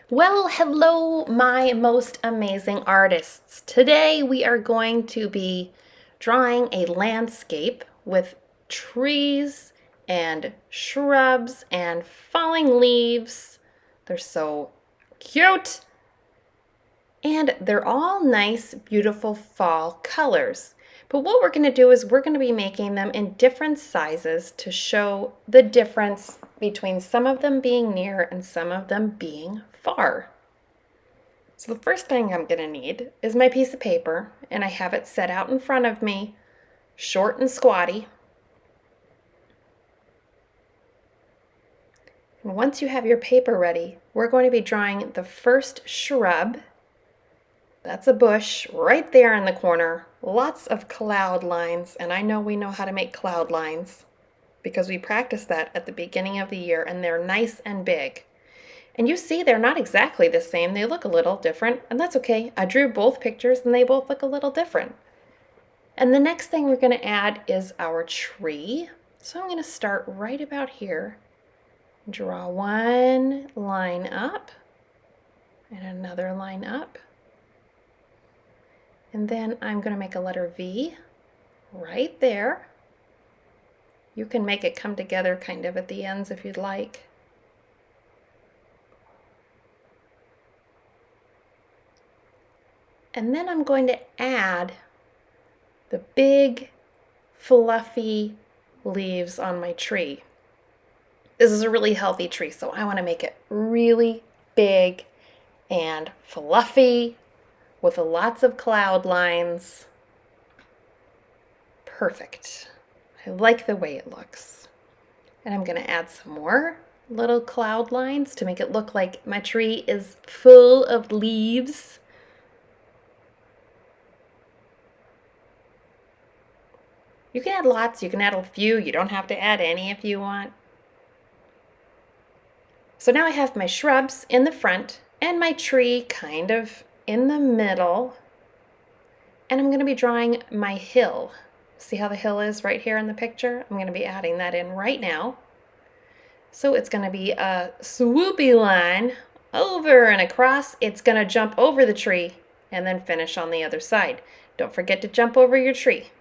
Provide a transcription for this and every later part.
Well, hello, my most amazing artists. Today we are going to be drawing a landscape with trees and shrubs and falling leaves. They're so cute. And they're all nice, beautiful fall colors. But what we're going to do is we're going to be making them in different sizes to show the difference between some of them being near and some of them being far. So the first thing I'm going to need is my piece of paper, and I have it set out in front of me, short and squatty. And once you have your paper ready, we're going to be drawing the first shrub. That's a bush right there in the corner. Lots of cloud lines, and I know we know how to make cloud lines because we practiced that at the beginning of the year, and they're nice and big. And you see they're not exactly the same. They look a little different, and that's okay. I drew both pictures and they both look a little different. And the next thing we're going to add is our tree. So I'm going to start right about here. Draw one line up and another line up. And then I'm going to make a letter V right there. You can make it come together kind of at the ends if you'd like. And then I'm going to add the big, fluffy leaves on my tree. This is a really healthy tree, so I want to make it really big and fluffy with lots of cloud lines. Perfect. I like the way it looks. And I'm going to add some more little cloud lines to make it look like my tree is full of leaves. You can add lots, you can add a few, you don't have to add any if you want. So now I have my shrubs in the front and my tree kind of in the middle. And I'm going to be drawing my hill. See how the hill is right here in the picture? I'm going to be adding that in right now. So it's going to be a swoopy line over and across. It's going to jump over the tree and then finish on the other side. Don't forget to jump over your tree.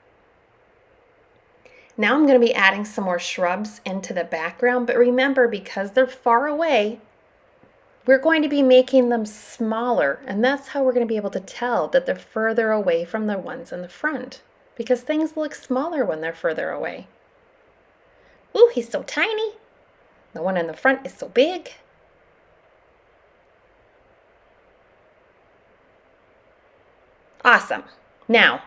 Now I'm going to be adding some more shrubs into the background, but remember, because they're far away, we're going to be making them smaller, and that's how we're going to be able to tell that they're further away from the ones in the front, because things look smaller when they're further away. Ooh, he's so tiny. The one in the front is so big. Awesome. Now,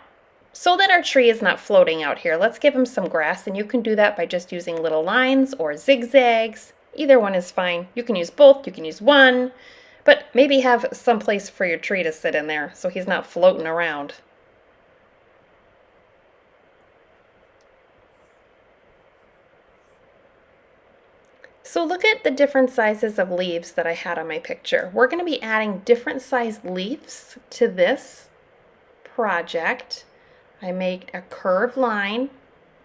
so that our tree is not floating out here, let's give him some grass, and you can do that by just using little lines or zigzags. Either one is fine. You can use both, you can use one, but maybe have some place for your tree to sit in there so he's not floating around. So look at the different sizes of leaves that I had on my picture. We're going to be adding different sized leaves to this project. I made a curved line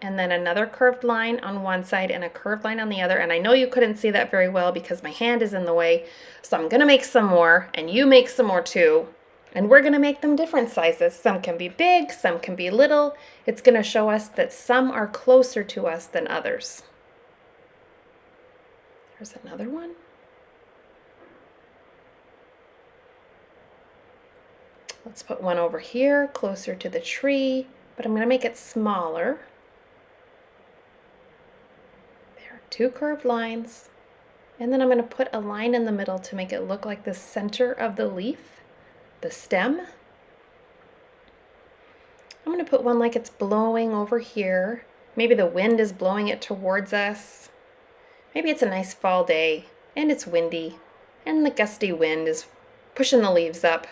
and then another curved line on one side and a curved line on the other. And I know you couldn't see that very well because my hand is in the way. So I'm going to make some more, and you make some more too. And we're going to make them different sizes. Some can be big, some can be little. It's going to show us that some are closer to us than others. Here's another one. Let's put one over here, closer to the tree, but I'm going to make it smaller. There are two curved lines. And then I'm going to put a line in the middle to make it look like the center of the leaf, the stem. I'm going to put one like it's blowing over here. Maybe the wind is blowing it towards us. Maybe it's a nice fall day and it's windy and the gusty wind is pushing the leaves up.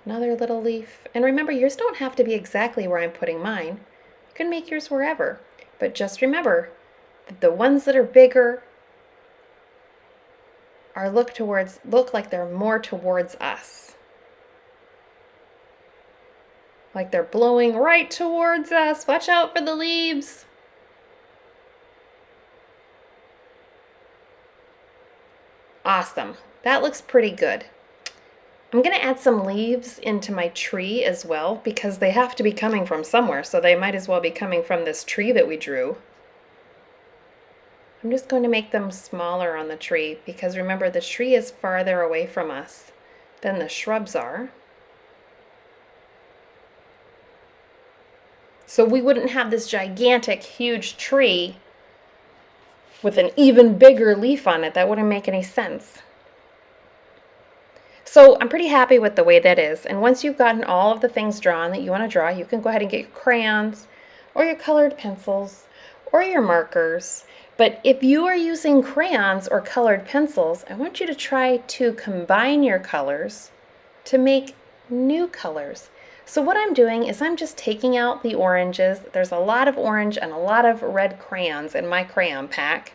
Another little leaf. And remember, yours don't have to be exactly where I'm putting mine. You can make yours wherever. But just remember that the ones that are bigger look like they're more towards us. Like they're blowing right towards us. Watch out for the leaves. Awesome. That looks pretty good. I'm going to add some leaves into my tree as well because they have to be coming from somewhere, so they might as well be coming from this tree that we drew. I'm just going to make them smaller on the tree because remember the tree is farther away from us than the shrubs are. So we wouldn't have this gigantic, huge tree with an even bigger leaf on it. That wouldn't make any sense. So I'm pretty happy with the way that is. And once you've gotten all of the things drawn that you want to draw, you can go ahead and get your crayons or your colored pencils or your markers. But if you are using crayons or colored pencils, I want you to try to combine your colors to make new colors. So what I'm doing is I'm just taking out the oranges. There's a lot of orange and a lot of red crayons in my crayon pack,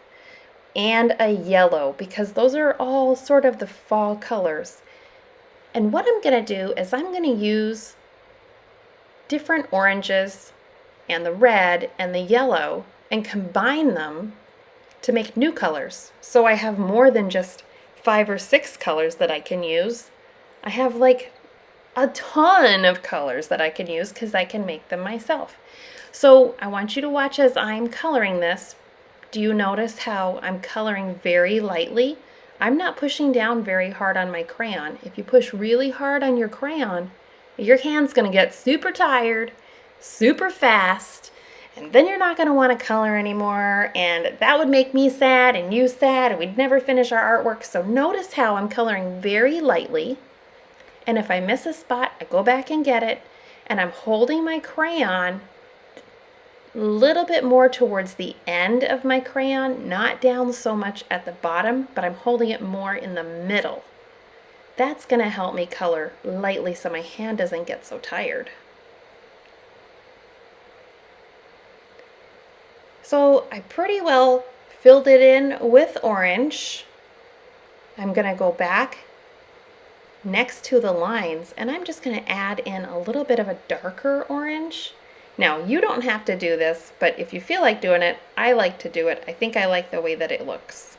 and a yellow because those are all sort of the fall colors. And what I'm going to do is I'm going to use different oranges and the red and the yellow and combine them to make new colors. So I have more than just 5 or 6 colors that I can use. I have like a ton of colors that I can use because I can make them myself. So I want you to watch as I'm coloring this. Do you notice how I'm coloring very lightly? I'm not pushing down very hard on my crayon. If you push really hard on your crayon, your hand's going to get super tired, super fast, and then you're not going to want to color anymore, and that would make me sad and you sad, and we'd never finish our artwork. So notice how I'm coloring very lightly, and if I miss a spot, I go back and get it, and I'm holding my crayon a little bit more towards the end of my crayon, not down so much at the bottom, but I'm holding it more in the middle. That's going to help me color lightly so my hand doesn't get so tired. So I pretty well filled it in with orange. I'm going to go back next to the lines and I'm just going to add in a little bit of a darker orange. Now, you don't have to do this, but if you feel like doing it, I like to do it. I think I like the way that it looks.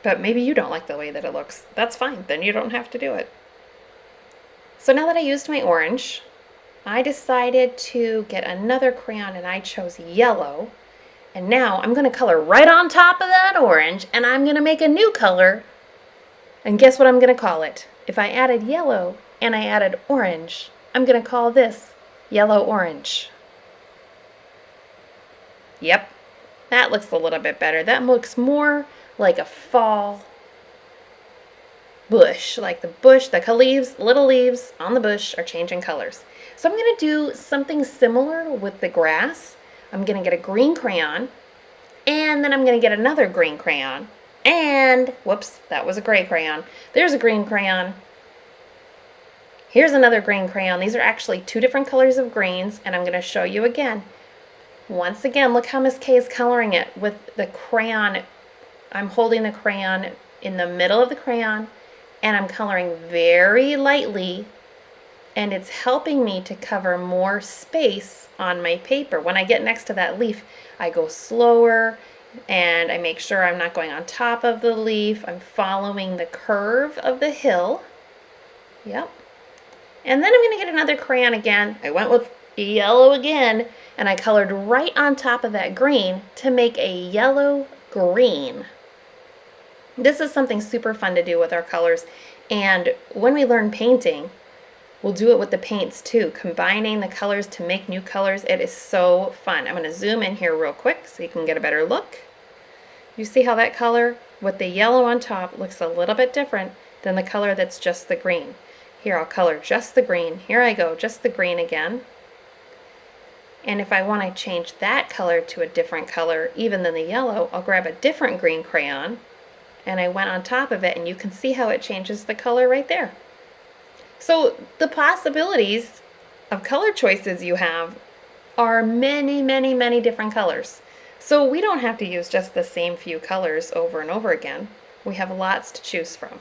But maybe you don't like the way that it looks. That's fine, then you don't have to do it. So now that I used my orange, I decided to get another crayon and I chose yellow. And now I'm going to color right on top of that orange and I'm going to make a new color. And guess what I'm going to call it? If I added yellow and I added orange, I'm going to call this yellow-orange. Yep, that looks a little bit better. That looks more like a fall bush, like the bush, the leaves, little leaves on the bush are changing colors. So I'm going to do something similar with the grass. I'm going to get a green crayon, and then I'm going to get another green crayon. And, whoops, that was a gray crayon. There's a green crayon. Here's another green crayon. These are actually 2 different colors of greens, and I'm going to show you again. Once again, look how Miss K is coloring it with the crayon. I'm holding the crayon in the middle of the crayon, and I'm coloring very lightly, and it's helping me to cover more space on my paper. When I get next to that leaf, I go slower, and I make sure I'm not going on top of the leaf. I'm following the curve of the hill. Yep. And then I'm going to get another crayon again. I went with yellow again, and I colored right on top of that green to make a yellow-green. This is something super fun to do with our colors, and when we learn painting, we'll do it with the paints too, combining the colors to make new colors. It is so fun. I'm going to zoom in here real quick so you can get a better look. You see how that color with the yellow on top looks a little bit different than the color that's just the green. Here, I'll color just the green. Here I go, just the green again. And if I want to change that color to a different color, even than the yellow, I'll grab a different green crayon, and I went on top of it, and you can see how it changes the color right there. So the possibilities of color choices you have are many, many, many different colors. So we don't have to use just the same few colors over and over again. We have lots to choose from.